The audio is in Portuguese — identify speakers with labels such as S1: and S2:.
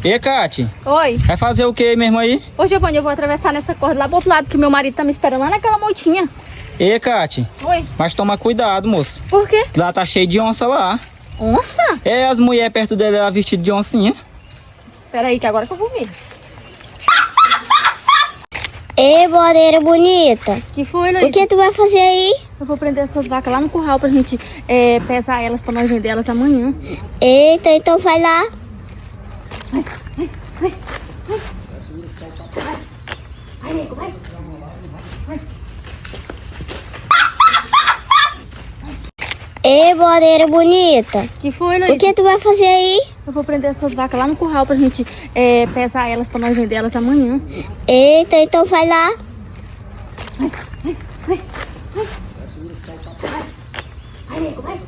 S1: E Kati,
S2: Oi.
S1: vai fazer o que mesmo aí?
S2: Ô, Giovanni, eu vou atravessar nessa corda lá pro outro lado, que meu marido tá me esperando lá naquela moitinha.
S1: E Kati,
S2: Oi.
S1: mas toma cuidado, moço.
S2: Por quê?
S1: Lá tá cheio de onça lá.
S2: Onça?
S1: É, as mulheres perto dele lá vestidas de oncinha.
S2: Pera aí, que agora que eu vou ver.
S3: Ei, bodeira bonita.
S2: Que foi, Luiz?
S3: O que tu vai fazer aí?
S2: Eu vou prender essas vacas lá no curral pra gente pesar elas, pra nós vender elas amanhã.
S3: Eita, então vai lá.
S2: Vai, nego, vai.
S3: Ei, bodeira bonita.
S2: Que foi, Luiz?
S3: O que tu vai fazer aí?
S2: Eu vou prender essas vacas lá no curral pra gente pesar elas, pra nós vender elas amanhã.
S3: Eita, então vai lá.
S2: Vai, nego, vai.